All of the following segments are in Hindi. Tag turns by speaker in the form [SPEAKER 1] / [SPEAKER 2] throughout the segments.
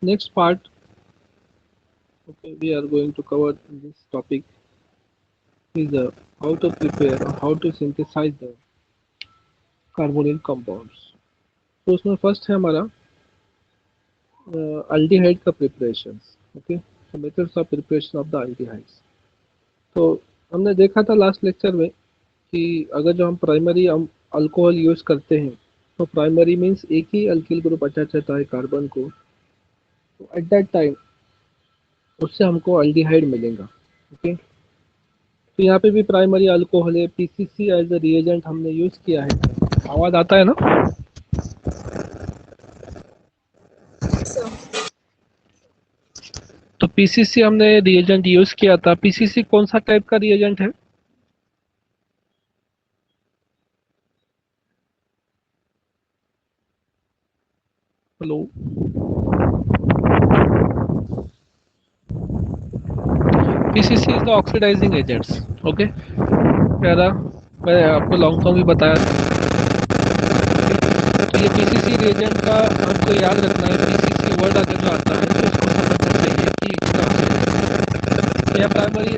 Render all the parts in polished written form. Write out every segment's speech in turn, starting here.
[SPEAKER 1] Next part, okay, we are going to cover in this topic is how to prepare or how to synthesize the carbonyl compounds. तो उसमें फर्स्ट है हमारा अल्डिहाइड का preparation. Okay, methods of preparation of the aldehydes. तो हमने देखा था लास्ट लेक्चर में कि अगर जो हम प्राइमरी हम अल्कोहल यूज करते हैं तो प्राइमरी मीन्स एक ही अल्किल ग्रुप अटैच रहता है कार्बन को, तो एट दैट टाइम उससे हमको अल्डिहाइड मिलेगा. ओके, तो यहाँ पे भी प्राइमरी अल्कोहल है, पीसीसी एज अ रिएजेंट हमने यूज किया है. आवाज आता है ना? तो पीसीसी हमने रिएजेंट यूज किया था. पीसीसी कौन सा टाइप का रिएजेंट है? Hello, PCC is the oxidising agents. Okay प्यारा, मैं आपको लॉन्ग टर्म भी बताया था. तो ये पीसीसी रिएजेंट का हमको याद रखना है. पीसीसी वर्ड अगर जो आता है तो उसको समझना चाहिए कि क्या यह प्राइमरी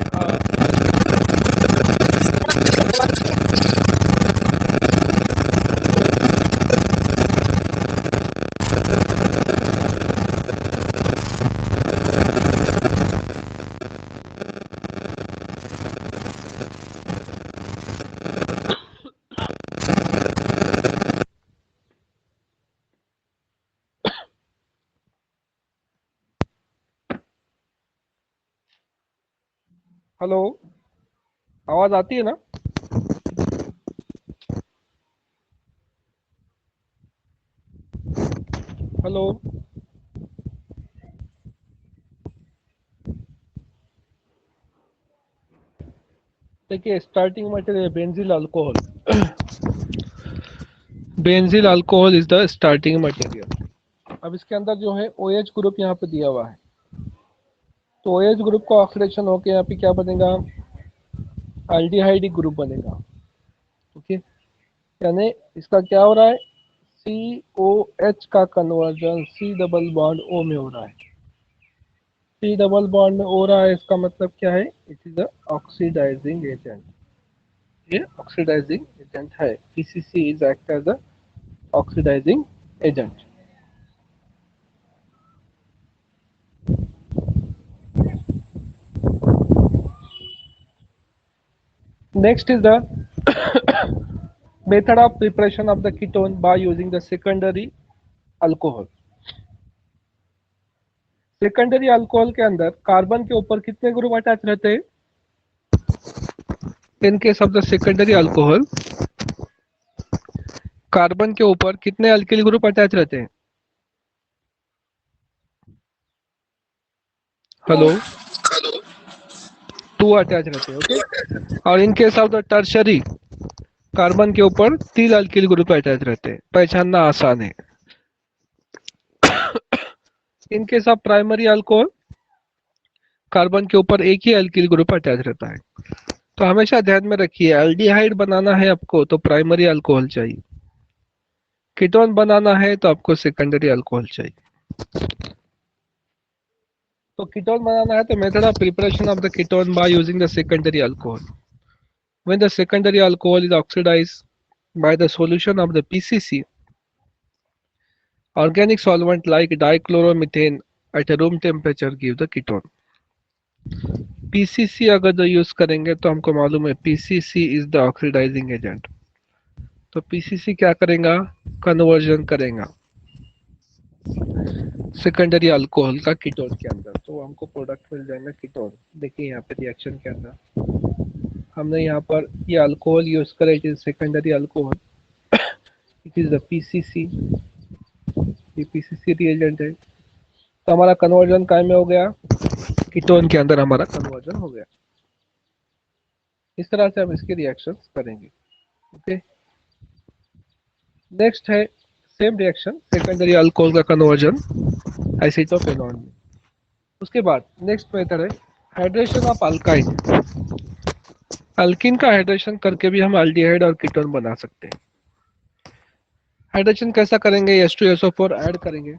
[SPEAKER 1] हेलो, आवाज आती है ना? हेलो, देखिए starting material बेंजील alcohol. बेंजील alcohol is the starting material. अब इसके अंदर जो है OH ग्रुप यहाँ पे दिया हुआ है. तो OH ग्रुप का ऑक्सीडेशन होकर यहाँ पे क्या बनेगा? अल्डिहाइड ग्रुप बनेगा. ओके, यानी इसका क्या हो रहा है? COH का conversion C double bond O में हो रहा है. C डबल बॉन्ड में हो रहा है, इसका मतलब क्या है? It is a oxidising agent. ये ऑक्सीडाइजिंग एजेंट है. PCC is act as a oxidising agent. Next is the method of preparation of the ketone by using the secondary alcohol. Secondary alcohol के अंदर कार्बन के ऊपर कितने ग्रुप अटैच रहते हैं? In case of the secondary alcohol carbon के ऊपर कितने अल्किल ग्रुप अटैच रहते हैं? हेलो, 2 अटैच रहते हैं. ओके, और in case of the tertiary carbon के ऊपर 3 अल्किल ग्रुप अटैच रहते हैं. पहचानना आसान है. In case of primary alcohol carbon के ऊपर एक ही अल्किल ग्रुप अटैच रहता है. तो हमेशा ध्यान में रखिए, एल्डिहाइड बनाना है आपको तो प्राइमरी अल्कोहल चाहिए, कीटोन बनाना है तो आपको सेकेंडरी अल्कोहल चाहिए. तो कीटोन बनाना है तो method of preparation of the ketone by using the secondary alcohol. When the secondary alcohol is oxidised by the solution of the PCC, organic solvent like dichloromethane at a room temperature give the ketone. PCC अगर जो यूज करेंगे तो हमको मालूम है PCC is the oxidising agent. तो PCC क्या करेगा? कन्वर्जन करेगा सेकेंडरी अल्कोहल का कीटोन के अंदर, तो हमको प्रोडक्ट मिल जाएगा कीटोन. देखिए यहाँ पे रिएक्शन के अंदर हमने यहाँ पर ये अल्कोहल यूज करा, it is secondary alcohol, it is the PCC. ये PCC रिएजेंट है, तो हमारा कन्वर्जन काय में हो गया? कीटोन के अंदर हमारा कन्वर्जन हो गया. इस तरह से हम इसके रिएक्शंस करेंगे. ओके, नेक्स्ट है सेम रिएक्शन सेकेंडरी अल्कोहल का कन्वर्जन एसीटोफेनॉन में. उसके बाद नेक्स्ट मेथड है हाइड्रेशन ऑफ अल्काइन. अल्किन का हाइड्रेशन करके भी हम अल्डिहाइड और कीटोन बना सकते हैं. हाइड्रेशन कैसा करेंगे? H2SO4 ऐड करेंगे.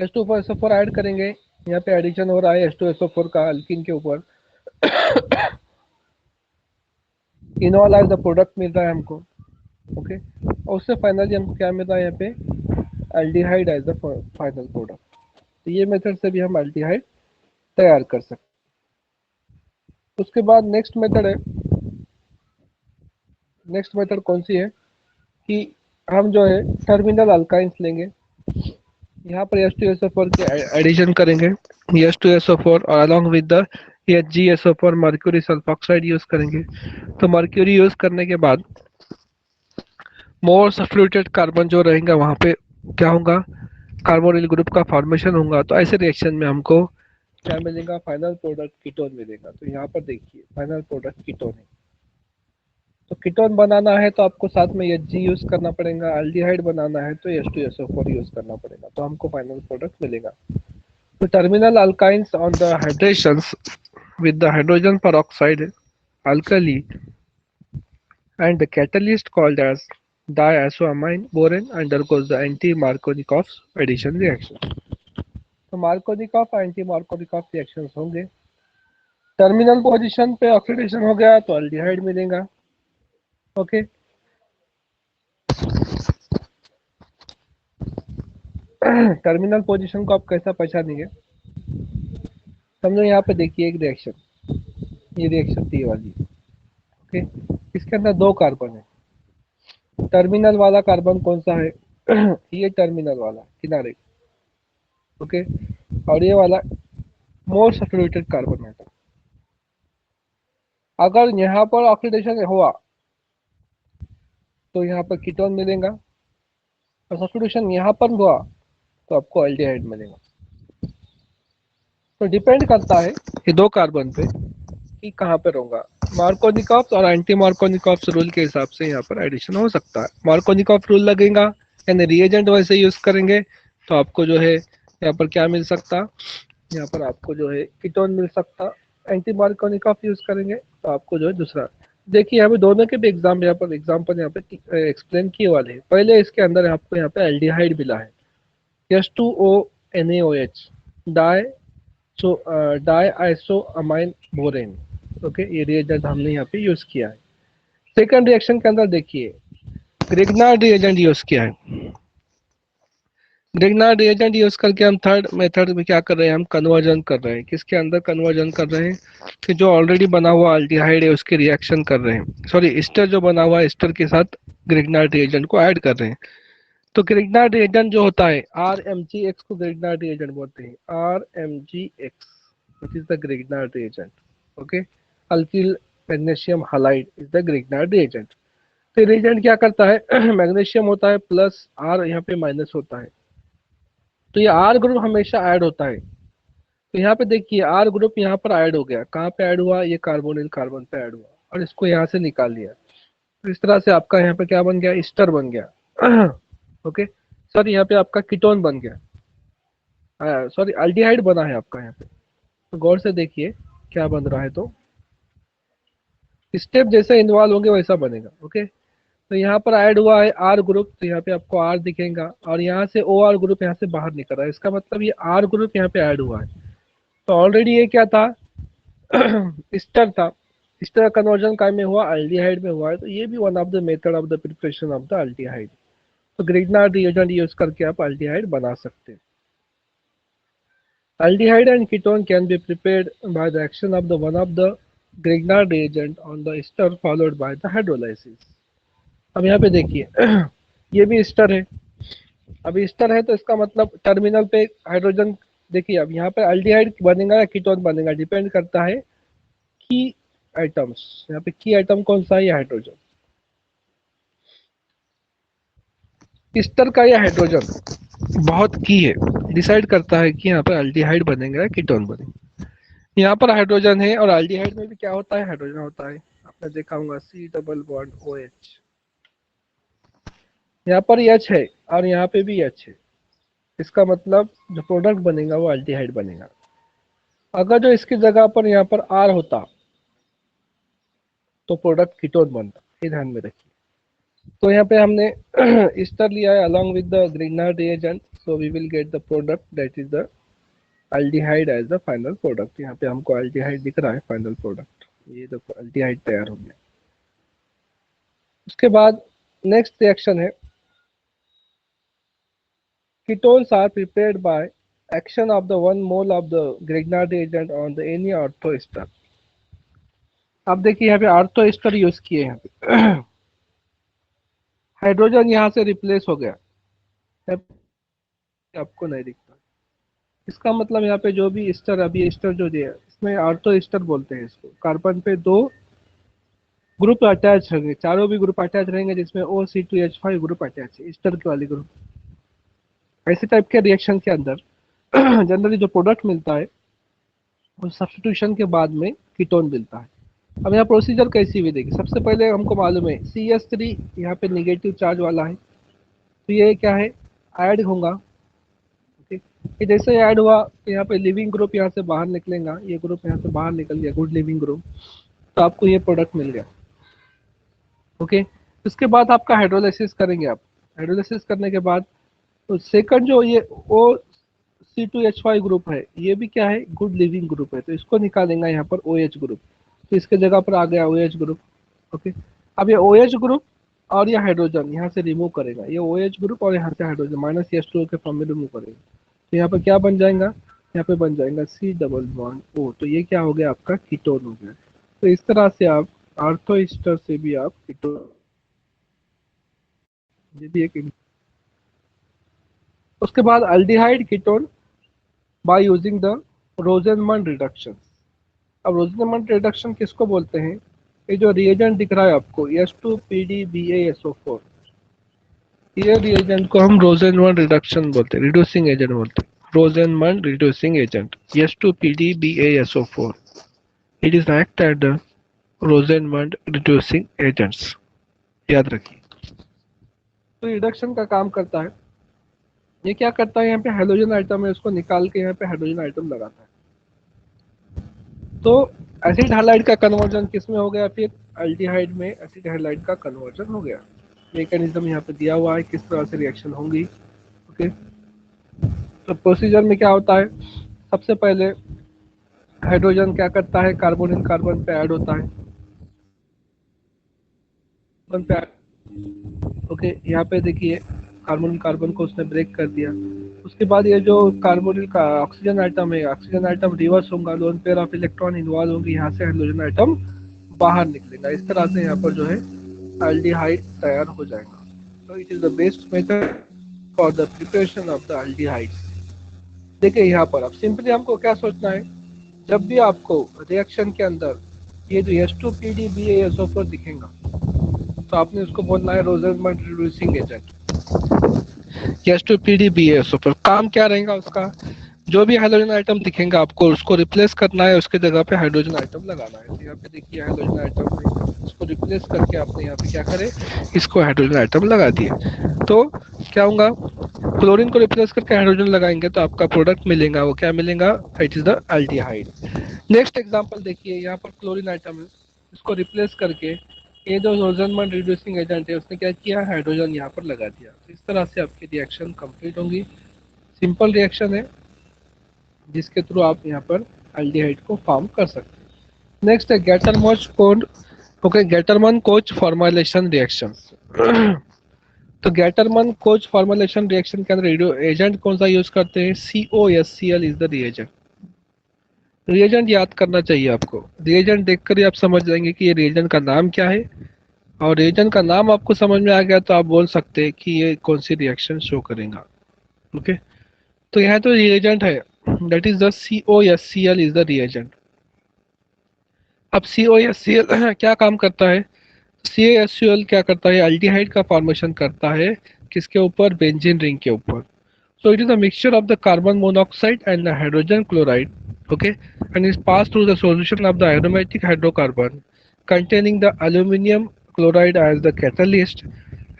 [SPEAKER 1] H2SO4 ऐड करेंगे, यहाँ पे एडिशन हो रहा है H2SO4 का अल्कीन के ऊपर। इनॉल एज द प्रोडक्ट मिल रहा है हमको, ओके। और उससे फाइनली हमको क्या मिल रहा है यहाँ पे, aldehyde as the final product. तो ये मेथड से भी हम एल्डिहाइड तैयार कर सकते हैं। उसके बाद नेक्स्ट मेथड है, नेक्स्ट मेथड कौन सी है कि हम जो है टर्मिनल अल्काइंस लेंगे, यहाँ पर H2SO4 के एडिशन करेंगे, H2SO4 और along with the HgSO4 mercury sulphoxide use करेंगे। तो मर्क्यूरी यूज करने के बाद मोर सब्स्टिट्यूटेड कार्बन जो रहेगा वहाँ पे क्या होगा, कार्बोनिल ग्रुप का फॉर्मेशन होगा। तो ऐसे रिएक्शन में हमको क्या मिलेगा, फाइनल प्रोडक्ट कीटोन मिलेगा। तो यहाँ पर देखिए फाइनल प्रोडक्ट कीटोन है। तो कीटोन बनाना है तो आपको साथ में Hg यूज करना पड़ेगा, एल्डिहाइड बनाना है तो H2SO4 यूज करना पड़ेगा, तो हमको फाइनल प्रोडक्ट मिलेगा। तो terminal alkynes on the hydrations with the hydrogen peroxide alkali and the catalyst called as diazoamine borane undergoes the anti-Markovnikov addition reaction. तो मार्कोनिकॉफ एंटी मार्कोनिकॉफ रिएक्शंस होंगे। टर्मिनल पोजीशन पे ऑक्सीडेशन हो गया तो एल्डिहाइड मिलेगा, ओके। टर्मिनल पोजीशन को आप कैसा पहचानेंगे, समझो यहाँ पे देखिए एक रिएक्शन, ये रिएक्शन थी वाली, ओके। इसके अंदर दो कार्बन है। टर्मिनल वाला कार्बन कौन सा है, ये टर्मिनल वाला किनारे, ओके। और ये वाला मोर सैचुरेटेड कार्बन है। अगर यहाँ पर ऑक्सीडेशन हुआ तो यहाँ पर कीटोन मिलेगा, और सैचुरेशन यहाँ पर हुआ तो आपको एल्डिहाइड मिलेगा। तो डिपेंड करता है ये दो कार्बन पे कि कहाँ पे रहूंगा। मार्कोनिकॉफ और एंटी मार्कोनिकॉफ रूल के हिसाब से यहाँ पर एडिशन हो सकता है। मार्कोनिकॉफ रूल लगेगा यानी रिएजेंट वैसे यूज करेंगे तो आपको जो है यहाँ पर क्या मिल सकता, यहाँ पर आपको जो है कीटोन मिल सकता। एंटी मार्कोनिकॉफ यूज करेंगे तो आपको जो है दूसरा। देखिए यहाँ पे दोनों के भी एग्जाम्पल यहाँ पे एक्सप्लेन किए वाले हैं। पहले इसके अंदर आपको यहाँ पे एल्डिहाइड मिला है, H2O NaOH डाई, सो डाई आइसोअमाइन बोरेन, ओके। ये रिएजेंट हमने यहाँ पे यूज किया है। सेकंड रिएक्शन के अंदर देखिए ग्रिग्नार्ड रिएजेंट यूज किया है। ग्रिग्नार्ड रिएजेंट यूज करके हम थर्ड मेथड में क्या कर रहे हैं, हम कन्वर्जन कर रहे हैं। किसके अंदर कन्वर्जन कर रहे हैं कि जो ऑलरेडी बना हुआ अल्डिहाइड है उसके रिएक्शन कर रहे हैं, सॉरी एस्टर जो बना हुआ है एस्टर के साथ ग्रिग्नार्ड रिएजेंट को ऐड कर रहे हैं। तो ग्रिग्नार्ड रिएजेंट जो होता है RMgX को ग्रिग्नार्ड रिएजेंट बोलते हैं, RMgX which is the Grignard reagent, okay। Alkyl magnesium halide is the Grignard reagent. तो रिएजेंट क्या करता है, मैग्नीशियम होता है प्लस R यहाँ पे माइनस होता है, तो ये R ग्रुप हमेशा ऐड होता है। तो यहाँ पे देखिए R ग्रुप यहाँ पर ऐड हो गया, कहाँ पे ऐड हुआ, ये कार्बोनिल कार्बन पे ऐड हुआ और इसको यहाँ से निकाल लिया। तो इस तरह से आपका यहाँ पे क्या बन गया, ईस्टर बन गया, ओके। सर यहाँ पे आपका कीटोन बन गया, सॉरी अल्डिहाइड बना है आपका यहाँ पे। तो गौर से देखिए क्या बन रहा है। तो स्टेप जैसे इन्वॉल्व होंगे वैसा बनेगा, ओके। तो यहाँ पर ऐड हुआ है आर ग्रुप, तो यहाँ पे आपको आर दिखेगा और यहाँ से ओ आर ग्रुप यहाँ से बाहर निकल रहा है, इसका मतलब ये आर ग्रुप यहाँ पे ऐड हुआ है। तो ऑलरेडी ये क्या था, स्टर था, स्टर कन्वर्जन काय में हुआ, अल्डिहाइड में हुआ है। तो ये भी one of the method of the preparation of the aldehyde. तो ग्रिग्नार्ड रिएजेंट यूज करके आप अल्डिहाइड बना सकते हैं। Aldehyde and ketone can be prepared by the action of the one of the Grignard reagent on the ester followed by the hydrolysis। अब यहाँ पे देखिए ये भी ester है। अब ester है तो इसका मतलब टर्मिनल पे हाइड्रोजन, देखिए अब यहाँ पे अल्डिहाइड बनेगा या कीटोन बनेगा डिपेंड करता है की आइटम्स। यहाँ पे की आइटम कौन सा है, ये हाइड्रोजन। ईस्टर का या हाइड्रोजन बहुत की है, डिसाइड करता है कि यहाँ पर अल्डिहाइड बनेगा या कीटोन बनेगा। यहाँ पर हाइड्रोजन है और अल्डिहाइड में भी क्या होता है, हाइड्रोजन होता है। आपने देखा होगा C डबल बॉन्ड OH, यहाँ पर H है और यहाँ पे भी H है, इसका मतलब जो प्रोडक्ट बनेगा वो अल्डिहाइड बनेगा। अगर जो इसकी जगह पर यहाँ पर R होता तो प्रोडक्ट कीटोन बनता, ये ध्यान में रखिए। तो यहाँ पे हमने ईस्टर लिया है along with the Grignard reagent, so we will get the product that is the aldehyde as the final product। यहाँ पे हमको aldehyde दिख रहा है फाइनल प्रोडक्ट, ये देखो aldehyde तैयार हो गया। उसके बाद नेक्स्ट रिएक्शन है ketones are prepared by action of the 1 mole of the Grignard reagent on the any ortho ester। अब देखिए यहाँ पे ऑर्थो ester यूज किए यहाँ पे हाइड्रोजन यहाँ से रिप्लेस हो गया, आपको नहीं दिखता। इसका मतलब यहाँ पे जो भी ईस्टर अभी ईस्टर जो दिया इसमें ऑर्थो ईस्टर बोलते हैं इसको। कार्बन पे 2 ग्रुप अटैच रहेंगे, चारों भी ग्रुप अटैच रहेंगे जिसमें OC2H5 ग्रुप अटैच है, ईस्टर के वाली ग्रुप। ऐसे टाइप के रिएक्शन के अंदर जनरली जो प्रोडक्ट मिलता है उस सब्स्टिट्यूशन के बाद में कीटोन मिलता है। अब यहाँ प्रोसीजर कैसी हुई देखिए, सबसे पहले हमको मालूम है CH3 यहाँ पे निगेटिव चार्ज वाला है, तो ये क्या है ऐड होगा। कि जैसे ऐड हुआ तो यहाँ पे लिविंग ग्रुप यहाँ से बाहर निकलेगा, ये ग्रुप यहाँ से बाहर निकल गया, गुड लिविंग ग्रुप, तो आपको ये प्रोडक्ट मिल गया। ओके, उसके बाद आपका हाइड्रोलाइसिस करेंगे आप। हाइड्रोलाइसिस करने के बाद तो सेकंड जो ये OC2H5 ग्रुप है ये भी क्या है गुड लिविंग ग्रुप है, तो इसको निकालेंगे यहाँ पर OH ग्रुप, तो इसके जगह पर आ गया OH ग्रुप। ओके, अब ये OH ग्रुप और ये हाइड्रोजन यहाँ से रिमूव करेगा, ये OH ग्रुप और यहाँ से हाइड्रोजन -H2O के फॉर्म में रिमूव करेगा, तो यहाँ पर क्या बन जाएगा, यहाँ पे बन जाएगा C डबल बॉन्ड O, तो ये क्या हो गया आपका कीटोन हो गया। तो इस तरह से आप ऑर्थो ईस्टर से भी आप कीटोन, ये भी एक। उसके बाद aldehyde ketone by using the Rosenmund reduction. अब रोजेनमंड रिडक्शन किसको बोलते हैं, ये जो रिएजेंट दिख रहा है आपको H2PDBaSO4, ये रिएजेंट को हम रोजेनमंड रिडक्शन बोलते हैं, रिड्यूसिंग एजेंट बोलते हैं, Rosenmund reducing agent H2PDBaSO4, it is act at the Rosenmund reducing agents, याद रखिए। तो रिडक्शन का काम करता है, ये क्या करता है यहाँ पे हाइड्रोजन आइटम है उसको निकाल के यहाँ पे हाइड्रोजन आइटम लगाता है। तो एसिड हैलाइड का कन्वर्जन किस में हो गया, फिर अल्डिहाइड में एसिड हैलाइड का कन्वर्जन हो गया। मैकेनिज्म यहाँ पे दिया हुआ है किस तरह से रिएक्शन होंगी। ओके, तो प्रोसीजर में क्या होता है, सबसे पहले हाइड्रोजन क्या करता है कार्बोनिल कार्बन पे ऐड होता है, ओके यहाँ पे देखिए कार्बन कार्बन को उसने ब्रेक कर दिया। उसके बाद ये जो कार्बोनिल का ऑक्सीजन आइटम है, ऑक्सीजन आइटम रिवर्स होगा, lone pair of electron involve होंगे, यहाँ से हाइड्रोजन आइटम बाहर निकलेगा। इस तरह से यहाँ पर जो है एल्डिहाइड तैयार हो जाएगा। तो it is the best method for the preparation of the aldehyde. देखिए यहाँ पर अब सिंपली हमको क्या सोचना है, जब भी आपको रिएक्शन के अंदर ये जो H2PDBaSO4 दिखेगा तो आपने उसको बोलना है रोजेनमंड रिड्यूसिंग एजेंट H2PDBaSO4। काम क्या रहेगा उसका, जो भी हाइड्रोजन आइटम दिखेगा आपको उसको रिप्लेस करना है, उसके जगह पे हाइड्रोजन आइटम लगाना है। तो यहाँ पे देखिए हाइड्रोजन आइटम इसको रिप्लेस करके आपने यहाँ पे क्या करे, इसको हाइड्रोजन आइटम लगा दिए। तो क्या होगा, क्लोरीन को रिप्लेस करके हाइड्रोजन लगाएंगे तो आपका प्रोडक्ट मिलेगा, वो क्या मिलेगा, it is the aldehyde. Next example देखिए, यहाँ पर क्लोरीन आइटम है, इसको रिप्लेस करके ये जो रोजेनमंड रिड्यूसिंग एजेंट है उसने क्या किया, हाइड्रोजन यहाँ पर लगा दिया। तो इस तरह से आपकी रिएक्शन कंप्लीट होंगी। सिंपल रिएक्शन है जिसके थ्रू आप यहाँ पर एल्डिहाइड को फॉर्म कर सकते हैं। नेक्स्ट है Gattermann Koch, okay Gattermann Koch formulation reaction. तो गेटरमन कोच फॉर्मुलेशन रिएक्शन के अंदर एजेंट कौन सा यूज करते हैं, COHCl is the reagent. Reagent याद करना चाहिए आपको, रिएजेंट देखकर ही आप समझ जाएंगे कि ये रिएजेंट का नाम क्या है, और रिएजेंट का नाम आपको समझ में आ गया तो आप बोल सकते हैं कि ये कौन सी रिएक्शन शो करेगा। ओके, तो यहाँ तो रिएजेंट है, that is the COHCl is the reagent. अब COHCl क्या काम करता है, CaHCl क्या करता है, एल्डिहाइड का फॉर्मेशन करता है किसके ऊपर, बेंजीन रिंग के ऊपर। So it is a mixture of the carbon monoxide and the hydrogen chloride, okay, and is passed through the solution of the aromatic hydrocarbon containing the aluminum chloride as the catalyst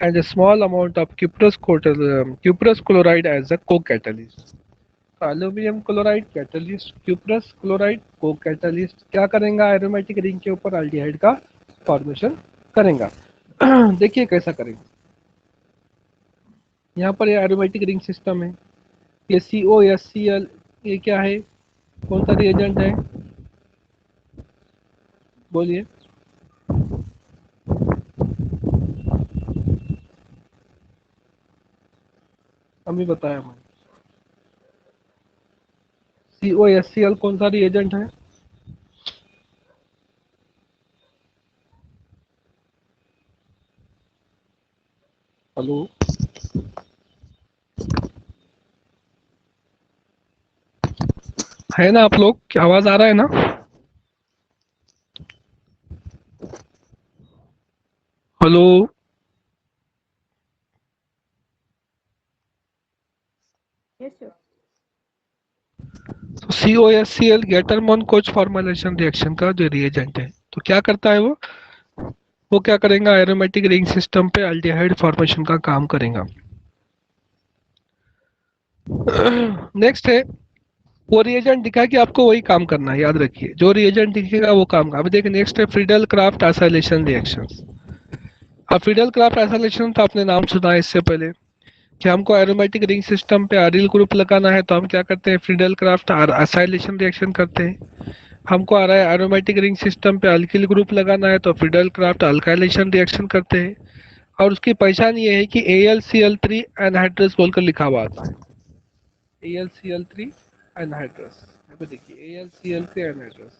[SPEAKER 1] and a small amount of cuprous chloride as the co-catalyst. तो aluminum chloride catalyst, cuprous chloride co-catalyst क्या करेगा, aromatic ring के ऊपर aldehyde का फॉर्मेशन करेगा। देखिए कैसा करेंगे। यहाँ पर ये एरोमेटिक रिंग सिस्टम है, ये COSCl, ये क्या है, कौन सा रिएजेंट है, बोलिए। अभी बताया मैंने, COSCl कौन सा रिएजेंट है। हेलो, है ना आप लोग, क्या आवाज आ रहा है ना। Hello,
[SPEAKER 2] Yes, sir.
[SPEAKER 1] COSCl Gattermann Koch formulation reaction का जो रिएजेंट है, तो क्या करता है वो क्या करेगा, एरोमेटिक रिंग सिस्टम पे अल्डिहाइड फॉर्मेशन का काम करेगा। नेक्स्ट है, वो रिएजेंट दिखा कि आपको वही काम करना है, याद रखिए जो रिएजेंट दिखेगा वो काम का। अभी देखिए नेक्स्ट है फ्रीडल क्राफ्ट एसाइलेशन रिएक्शंस। अब फ्रीडल क्राफ्ट एसाइलेशन तो आपने नाम सुना है इससे पहले, कि हमको एरोमेटिक रिंग सिस्टम पे अरिल ग्रुप लगाना है, तो हम क्या करते हैं, फ्रीडल क्राफ्ट एसाइलेशन रिएक्शन करते हैं। हमको आ रहा है एरोमेटिक रिंग सिस्टम पे अल्किल ग्रुप लगाना है, तो फ्रीडल क्राफ्ट अल्काइलेशन रिएक्शन करते हैं। और उसकी पहचान ये है कि AlCl3 एनहाइड्रस बोलकर लिखा हुआ आता है, AlCl3 एनहाइड्रस। यहाँ पे देखिए AlCl3 एनहाइड्रस,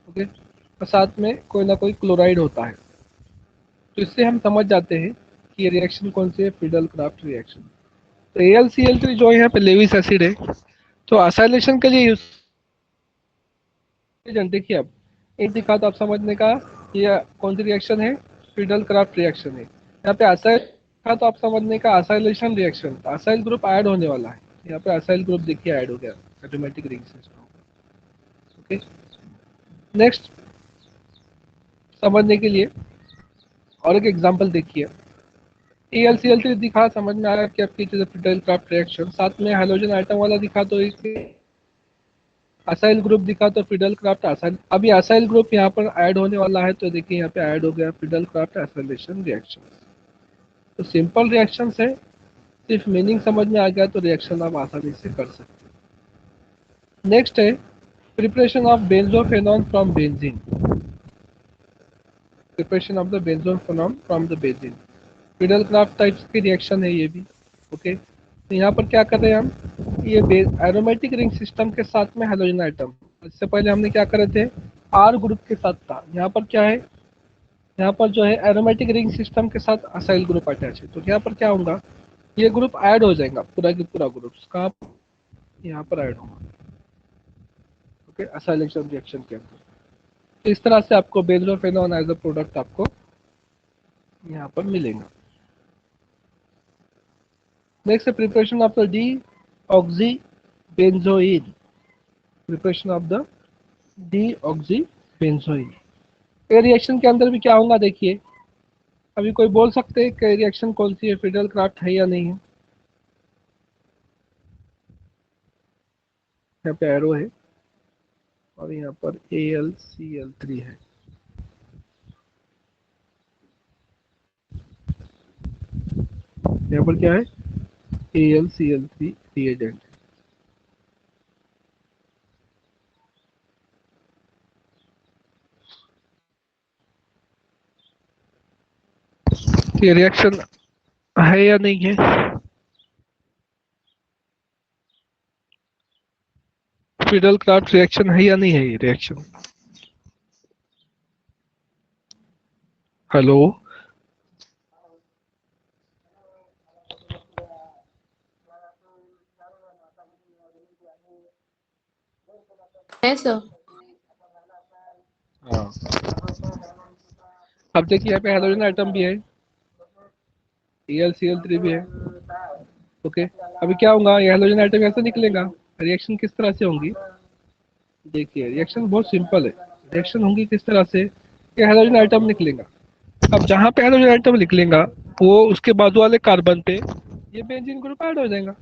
[SPEAKER 1] ओके, और साथ में कोई ना कोई क्लोराइड होता है। तो इससे हम समझ जाते हैं कि ये रिएक्शन कौन सी है, फ्रीडल क्राफ्ट रिएक्शन। तो AlCl3 जो है यहाँ पे लेविस एसिड है, तो असाइलेशन के लिए यूज। देखिए अब एक दिखा तो आप समझने का, ये कौन सी रिएक्शन है, फ्रीडल क्राफ्ट रिएक्शन है। यहाँ पे असाइल दिखा तो आप समझने का acylation reaction, acyl group add होने वाला है। यहाँ पे असाइल ग्रुप देखिए ऐड हो गया automatic ring system. Okay, next समझने के लिए और एक एग्जांपल देखिए। AlCl3 दिखा, समझ में आया कि आपकी फ्रीडल क्राफ्ट रिएक्शन। साथ में हाइड्रोजन आइटम वाला दिखा तो एक असाइल ग्रुप दिखा तो फ्रीडल क्राफ्ट असाइल। अभी असाइल ग्रुप यहाँ पर ऐड होने वाला है, तो देखिए यहाँ पे ऐड हो गया फ्रीडल क्राफ्ट एसाइलेशन रिएक्शन। तो सिंपल रिएक्शन है, सिर्फ मीनिंग समझ में आ गया तो रिएक्शन आप आसानी से कर सकते हैं। नेक्स्ट है preparation of benzophenone from benzene, preparation of the benzophenone from the benzene, Friedel craft types की रिएक्शन है ये भी। ओके, तो यहाँ पर क्या कर रहे हैं हम, ये एरोमेटिक रिंग सिस्टम के साथ में हाइड्रोजन आइटम। इससे पहले हमने क्या करे थे, आर ग्रुप के साथ था। यहाँ पर क्या है, यहाँ पर जो है एरोमेटिक रिंग सिस्टम के साथ असाइल ग्रुप अटैच है, तो यहाँ पर क्या होगा, ये ग्रुप ऐड हो जाएगा, पूरा की पूरा ग्रुप कहाँ यहाँ पर ऐड होगा। ओके, असाइलेशन रिएक्शन के अंदर। तो इस तरह से आपको बेंजोफेनॉन एज अ प्रोडक्ट आपको यहाँ पर मिलेगा। नेक्स्ट है preparation of the D oxy benzoin, preparation of the D oxy benzoin. ये रिएक्शन के अंदर भी क्या होगा देखिए। अभी कोई बोल सकते हैं कि रिएक्शन कौन सी है, फ्रीडल क्राफ्ट है या नहीं है। यहाँ पे एरो है और यहाँ पर AlCl3 है। यहाँ पर क्या है, AlCl3 रिएजेंट। ये रिएक्शन है या नहीं है, फ्रीडल क्राफ्ट रिएक्शन है या नहीं है ये रिएक्शन। Hello,
[SPEAKER 2] Yes, sir.
[SPEAKER 1] हाँ, अब देखिए यहाँ पे हाइड्रोजन आइटम भी है, AlCl3 भी है। ओके, अभी क्या होगा, ये हाइड्रोजन आइटम ऐसे निकलेगा, रिएक्शन किस तरह से होंगी, देखिए रिएक्शन बहुत सिंपल है। रिएक्शन होंगी किस तरह से, ये हाइड्रोजन आइटम निकलेगा। अब जहाँ पे हाइड्रोजन आइटम निकलेगा, वो उसके बाजू वाले कार्बन पे ये बेंजीन ग्रुप ऐड हो जाएगा।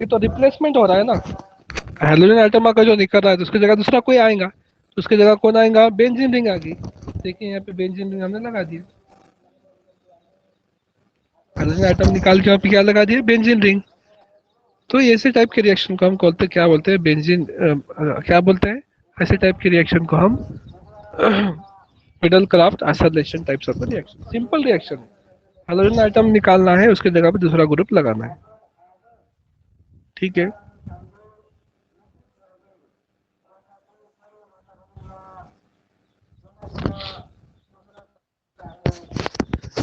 [SPEAKER 1] ये तो रिप्लेसमेंट हो रहा है ना, हाइड्रोजन आइटम अगर जो निकल रहा है तो उसकी जगह दूसरा कोई आएगा, तो उसकी जगह कौन आएगा, बेंजीन रिंग आ गई। देखिए यहाँ पे बेंजीन रिंग हमने लगा दिया, हाइड्रोजन आइटम निकाल के यहाँ पे क्या लगा दिया, बेंजीन रिंग। तो ऐसे टाइप के रिएक्शन को हम बोलते क्या बोलते हैं, बेंजीन क्या बोलते हैं, ऐसे टाइप के रिएक्शन को हम middle craft isolation types of reaction, simple reaction है। हाइड्रोजन आइटम निकालना है, उसके जगह पे दूसरा ग्रुप लगाना है, ठीक है।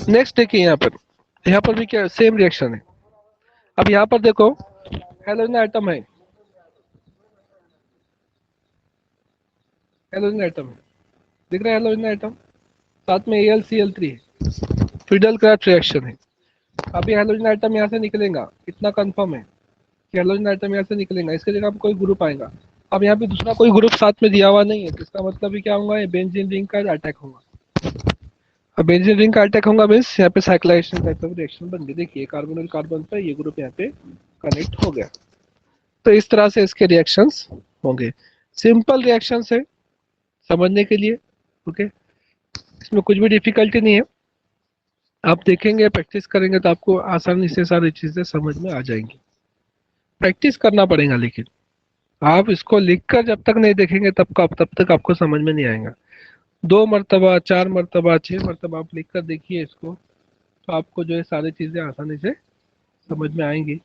[SPEAKER 1] नेक्स्ट देखिए यहाँ पर भी क्या सेम रिएक्शन है। अब यहाँ पर देखो हेलोजन आइटम है, हेलोजन आइटम है, दिख रहा है हेलोजन आइटम, साथ में AlCl3 है, फिडल क्राफ्ट रिएक्शन है। अभी हेलोजन आइटम यहाँ से निकलेगा, इतना कंफर्म है कि हेलोजन आइटम यहाँ से निकलेगा, इसके जगह पे कोई ग्रुप आएगा। अब यहाँ पे दूसरा कोई ग्रुप साथ में दिया हुआ नहीं है, तो इसका मतलब भी क्या होगा, ये बेंजीन रिंग का अटैक होगा। अब बेंजीन रिंग का अटैक होगा मीन्स यहाँ पे साइक्लाइजेशन टाइप ऑफ रिएक्शन बन गई। देखिए कार्बन और कार्बन पर ये ग्रुप यहाँ पे कनेक्ट हो गया। तो इस तरह से इसके रिएक्शंस होंगे, सिंपल रिएक्शंस है समझने के लिए, ओके। इसमें कुछ भी डिफिकल्टी नहीं है, आप देखेंगे प्रैक्टिस करेंगे तो आपको आसानी से सारी चीजें समझ में आ जाएंगी। प्रैक्टिस करना पड़ेगा, लेकिन आप इसको लिखकर जब तक नहीं देखेंगे तब तक आपको समझ में नहीं आएगा। 2 मरतबा 4 मरतबा 6 मरतबा आप लिख कर देखिए इसको, तो आपको जो है सारी चीजें आसानी से समझ में आएंगी।